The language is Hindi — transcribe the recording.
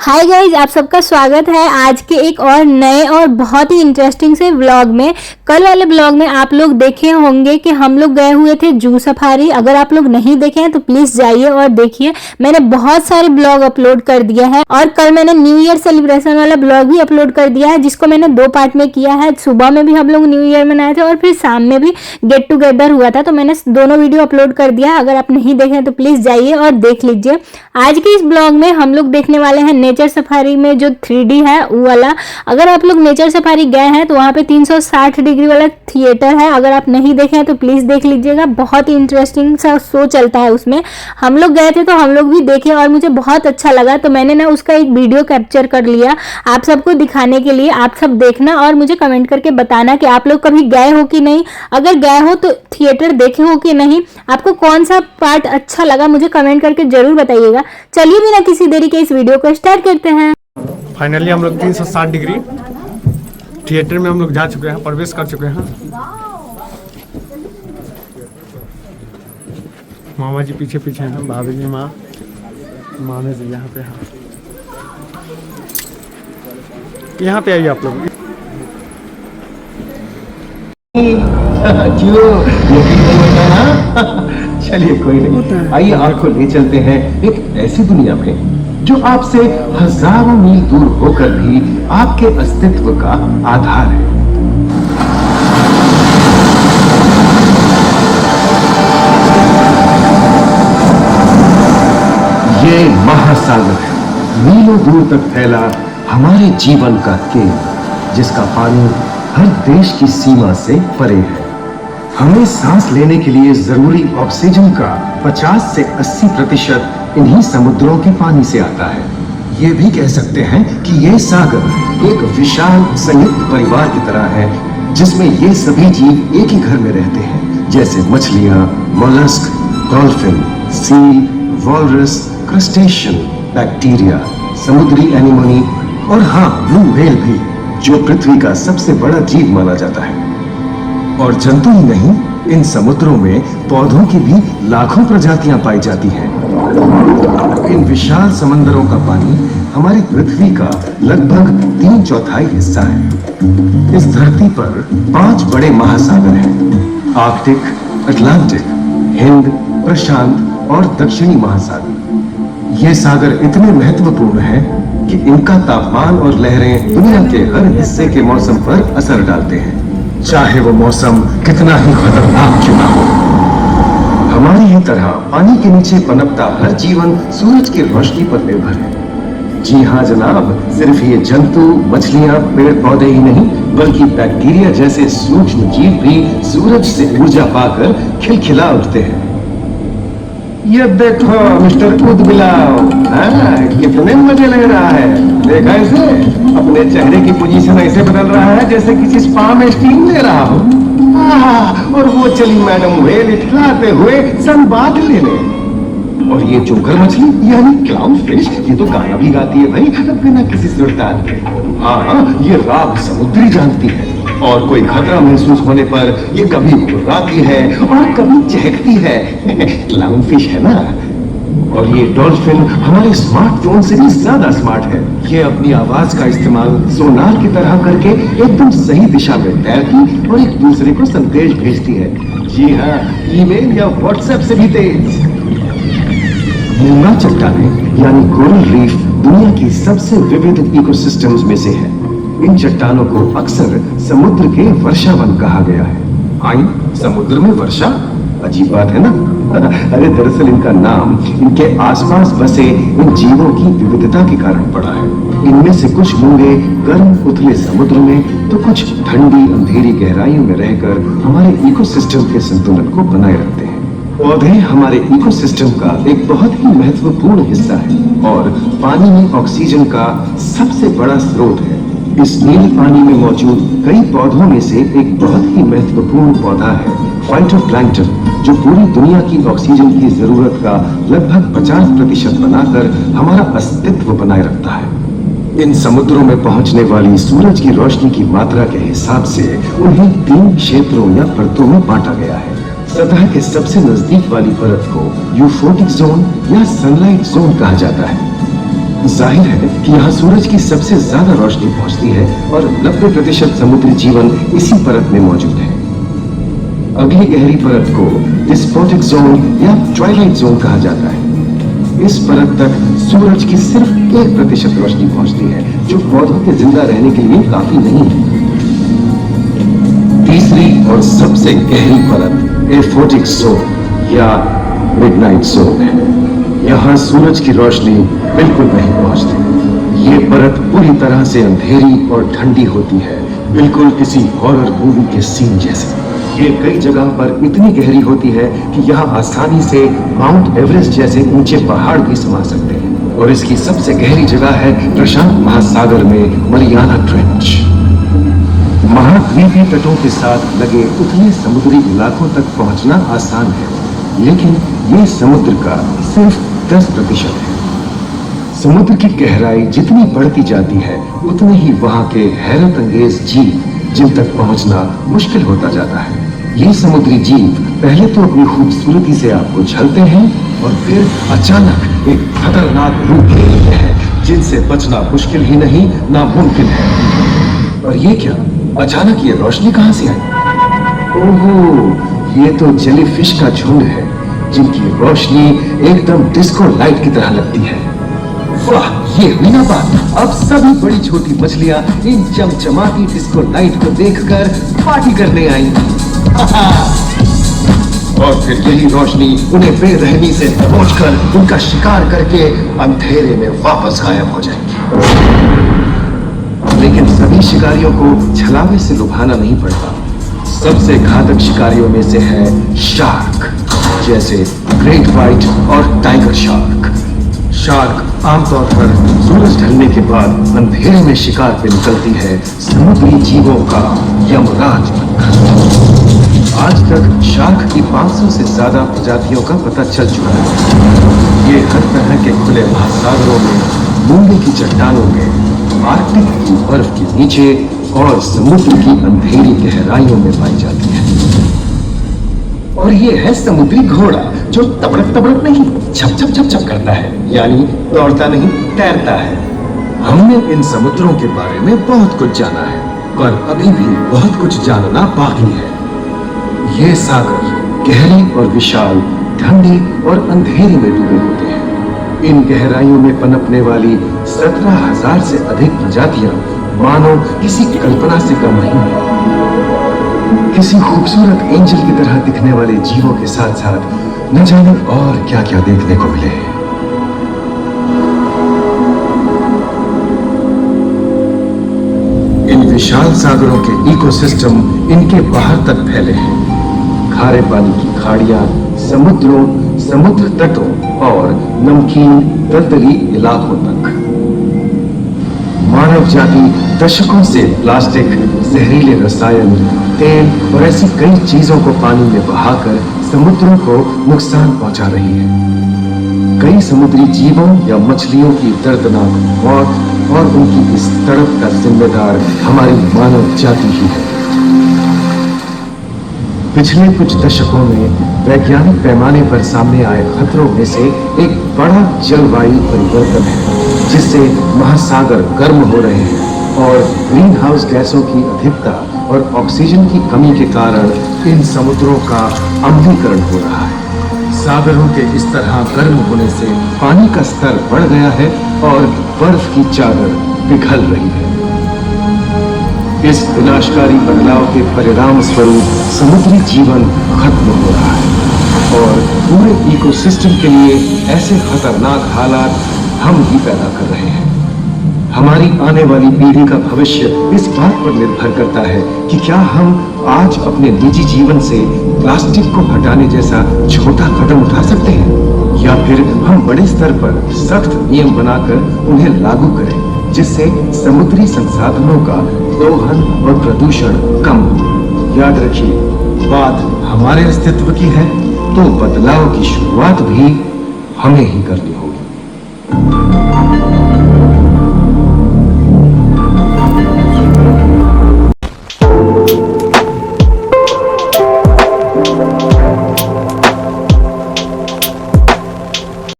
हाय गाइज, आप सबका स्वागत है आज के एक और नए और बहुत ही इंटरेस्टिंग से व्लॉग में। कल वाले ब्लॉग में आप लोग देखे होंगे कि हम लोग गए हुए थे जू सफारी। अगर आप लोग नहीं देखे हैं तो प्लीज जाइए और देखिए। मैंने बहुत सारे ब्लॉग अपलोड कर दिया है और कल मैंने न्यू ईयर सेलिब्रेशन वाला ब्लॉग भी अपलोड कर दिया है, जिसको मैंने 2 पार्ट में किया है। सुबह में भी हम लोग न्यू ईयर मनाए थे और फिर शाम में भी गेट टुगेदर हुआ था, तो मैंने दोनों वीडियो अपलोड कर दिया है। अगर आप नहीं देखे तो प्लीज जाइए और देख लीजिए। आज के इस ब्लॉग में हम लोग देखने वाले हैं नेचर सफारी में जो 3D है वो वाला। अगर आप लोग नेचर सफारी गए हैं तो वहाँ पे 360 डिग्री वाला थिएटर है। अगर आप नहीं देखे हैं तो प्लीज देख लीजिएगा, बहुत ही इंटरेस्टिंग सा शो चलता है उसमें। हम लोग गए थे तो हम लोग भी देखे और मुझे बहुत अच्छा लगा, तो मैंने ना उसका एक वीडियो कैप्चर कर लिया आप सबको दिखाने के लिए। आप सब देखना और मुझे कमेंट करके बताना कि आप लोग कभी गए हो कि नहीं। अगर गए हो तो थिएटर देखे हो कि नहीं, आपको कौन सा पार्ट अच्छा लगा मुझे कमेंट करके जरूर बताइएगा। चलिए बिना किसी देरी के इस वीडियो को स्टार्ट करते हैं। फाइनली हम लोग 360 डिग्री थिएटर में हम लोग जा चुके हैं, प्रवेश कर चुके हैं। मामा जी पीछे पीछे हैं, भाभी जी मामे जी यहाँ पे हैं। यहाँ पे आइए आप लोग। चलिए कोई नहीं, आइए आपको ले चलते हैं एक ऐसी दुनिया में जो आपसे हजारों मील दूर होकर भी आपके अस्तित्व का आधार है। ये महासागर है, मीलों दूर तक फैला हमारे जीवन का केंद्र, जिसका पानी हर देश की सीमा से परे है। हमें सांस लेने के लिए जरूरी ऑक्सीजन का 50 से 80% इन्हीं समुद्रों के पानी से आता है। ये भी कह सकते हैं कि ये सागर एक विशाल संयुक्त परिवार की तरह है, जिसमें ये सभी जीव एक ही घर में रहते हैं, जैसे मछलियां, mollusc, dolphin, seal, walrus, crustacean, bacteria, समुद्री एनीमोनी और हाँ, ब्लू व्हेल भी, जो पृथ्वी का सबसे बड़ा जीव माना जाता है। और जंतु ही नहीं, इन समुद्रों में पौधों की भी लाखों प्रजातियां पाई जाती हैं। इन विशाल समंदरों का पानी हमारी पृथ्वी का लगभग 3/4 हिस्सा है। इस धरती पर 5 बड़े महासागर हैं: आर्कटिक, अटलांटिक, हिंद, प्रशांत और दक्षिणी महासागर। ये सागर इतने महत्वपूर्ण हैं कि इनका तापमान और लहरें दुनिया के हर हिस्से के मौसम पर असर डालते हैं, चाहे वो मौसम कितना ही खतरनाक क्यों ना हो। हमारी ही तरह पानी के नीचे पनपता हर जीवन सूरज की रोशनी पर निर्भर है। जी हाँ जनाब, सिर्फ ये जंतु, मछलियां, पेड़ पौधे ही नहीं, बल्कि बैक्टीरिया जैसे सूक्ष्म जीव भी सूरज से ऊर्जा पाकर खिलखिला उठते हैं। ये देखो मिस्टर ऊदबिलाव, कितने मजे ले रहा है। देखा इसे, अपने चेहरे की पोजीशन ऐसे बदल रहा है जैसे किसी स्पा में स्टीम ले रहा हो। और वो चली मैडम व्हेल इठलाते हुए संवाद लेने। और ये जोकर मछली यानी क्लाउन फिश, ये तो गाना भी गाती है भाई, बिना किसी सुरताल के। हाँ, ये राग समुद्री जानती है और कोई खतरा महसूस होने पर ये कभी घुर्राती है और कभी चहकती है। क्लाउन फिश है ना। और ये डॉल्फिन हमारे स्मार्टफोन से भी ज्यादा स्मार्ट है। ये अपनी आवाज का इस्तेमाल सोनार की तरह करके एकदम सही दिशा में तैरती और एक दूसरे को संदेश भेजती है। जी हाँ, ईमेल या व्हाट्सएप से भी तेज। मूंगा चट्टानें यानी कोरल रीफ दुनिया की सबसे विविध इकोसिस्टम्स में से है। इन चट्टानों को अक्सर समुद्र के वर्षावन कहा गया है। आई, समुद्र में वर्षा, अजीब बात है ना। अरे दरअसल इनका नाम इनके आसपास बसे इन जीवों की विविधता के कारण पड़ा है। इनमें से कुछ मूंगे गर्म उथले समुद्र में, तो कुछ ठंडी अंधेरी गहराइयों में रहकर हमारे इकोसिस्टम के संतुलन को बनाए रखते हैं। पौधे हमारे इकोसिस्टम का एक बहुत ही महत्वपूर्ण हिस्सा है और पानी में ऑक्सीजन का सबसे बड़ा स्रोत है। इस नीले पानी में मौजूद कई पौधों में से एक बहुत ही महत्वपूर्ण पौधा है फाइटोप्लैंक्टन, जो पूरी दुनिया की ऑक्सीजन की जरूरत का लगभग 50% बनाकर हमारा अस्तित्व बनाए रखता है। इन समुद्रों में पहुंचने वाली सूरज की रोशनी की मात्रा के हिसाब से उन्हें 3 क्षेत्रों या परतों में बांटा गया है। सतह के सबसे नजदीक वाली परत को यूफोटिक जोन या सनलाइट जोन कहा जाता है। जाहिर है कि यहाँ सूरज की सबसे ज्यादा रोशनी पहुंचती है और 90% समुद्री जीवन इसी परत में मौजूद है। अगली गहरी परत को डिस्पोटिक जोन या ट्वाइलाइट जोन कहा जाता है। इस परत तक सूरज की सिर्फ 1% रोशनी पहुंचती है, जो पौधों के जिंदा रहने के लिए काफी नहीं है। तीसरी और सबसे गहरी परत एफोटिक जोन या मिडनाइट जोन है। यहाँ सूरज की रोशनी बिल्कुल नहीं पहुंचती। ये परत पूरी तरह से अंधेरी और ठंडी होती है, बिल्कुल किसी हॉरर मूवी के सीन जैसे। ये कई जगह पर इतनी गहरी होती है कि यहाँ आसानी से माउंट एवरेस्ट जैसे ऊंचे पहाड़ भी समा सकते हैं। और इसकी सबसे गहरी जगह है प्रशांत महासागर में मरियाना ट्रेंच। महाद्वीपीय तटों के साथ लगे उतने समुद्री इलाकों तक पहुंचना आसान है, लेकिन ये समुद्र का सिर्फ 10% है। समुद्र की गहराई जितनी बढ़ती जाती है, उतने ही वहां के हैरत अंगेज जीव जिन तक पहुंचना मुश्किल होता जाता है। ये समुद्री जीव पहले तो अपनी खूबसूरती से आपको झलते हैं और फिर अचानक एक खतरनाक रूप ले लेते हैं, जिनसे बचना मुश्किल ही नहीं, नामुमकिन है। और ये क्या, अचानक ये रोशनी कहां से आई? ओहो, ये तो जेलीफिश का झुंड है, जिनकी रोशनी एकदम डिस्को लाइट की तरह लगती है। वाह, ये हुई ना बात। अब सभी बड़ी छोटी मछलियां इन चमचमाती डिस्को लाइट को देखकर पार्टी करने आई। और फिर यही रोशनी उन्हें बेरहमी से दबोचकर उनका शिकार करके अंधेरे में वापस गायब हो जाएगी। लेकिन सभी शिकारियों को छलावे से लुभाना नहीं पड़ता। सबसे घातक शिकारियों में से है शार्क, जैसे ग्रेट व्हाइट और टाइगर शार्क। शार्क आमतौर पर सूरज ढलने के बाद अंधेरे में शिकार पे निकलती है, समुद्री जीवों का यमराज बनकर। आज तक शार्क की 500 से ज्यादा प्रजातियों का पता चल चुका है। ये हर तरह के खुले महासागरों में, मूंगे की चट्टानों में, आर्कटिक की बर्फ के नीचे और समुद्र की अंधेरी गहराइयों में पाई जाती है। और ये है समुद्री घोड़ा, जो तबड़क तबड़क नहीं, छप छप छप छप करता है, यानी दौड़ता नहीं, तैरता है। हमने इन समुद्रों के बारे में बहुत कुछ जाना है, पर अभी भी बहुत कुछ जानना बाकी है। ये सागर गहरे और विशाल, ठंडे और अंधेरे में डूबे होते हैं। इन गहराइयों में पनपने वाली 17,000 से अधिक प्रजातियां मानो किसी कल्पना से कम नहीं है। किसी खूबसूरत एंजल की तरह दिखने वाले जीवों के साथ साथ न जाने और क्या क्या देखने को मिले। इन विशाल सागरों के इकोसिस्टम इनके बाहर तक फैले हैं। खारे पानी की खाड़ियां, समुद्रों, समुद्र तटों और नमकीन दलदली इलाकों तक। मानव जाति दशकों से प्लास्टिक, जहरीले रसायन, तेल और ऐसी कई चीजों को पानी में बहाकर समुद्रों को नुकसान पहुंचा रही है। कई समुद्री जीवों या मछलियों की दर्दनाक मौत और उनकी इस तड़प का जिम्मेदार हमारी मानव जाति ही है। पिछले कुछ दशकों में वैज्ञानिक पैमाने पर सामने आए खतरों में से एक बड़ा जलवायु परिवर्तन है, जिससे महासागर गर्म हो रहे हैं और ग्रीन हाउस गैसों की अधिकता और ऑक्सीजन की कमी के कारण इन समुद्रों का अम्लीकरण हो रहा है। सागरों के इस तरह गर्म होने से पानी का स्तर बढ़ गया है और बर्फ की चादर पिघल रही है। इस विनाशकारी बदलाव के परिणाम स्वरूप समुद्री जीवन खत्म हो रहा है और पूरे इकोसिस्टम के लिए ऐसे खतरनाक हालात हम ही पैदा कर रहे हैं। हमारी आने वाली पीढ़ी का भविष्य इस बात पर निर्भर करता है कि क्या हम आज अपने निजी जीवन से प्लास्टिक को हटाने जैसा छोटा कदम उठा सकते हैं, या फिर हम बड़े स्तर पर सख्त नियम बनाकर उन्हें लागू करें, जिससे समुद्री संसाधनों का दोहन और प्रदूषण कम हो। याद रखिए, बात हमारे अस्तित्व की है, तो बदलाव की शुरुआत भी हमें ही करनी होगी।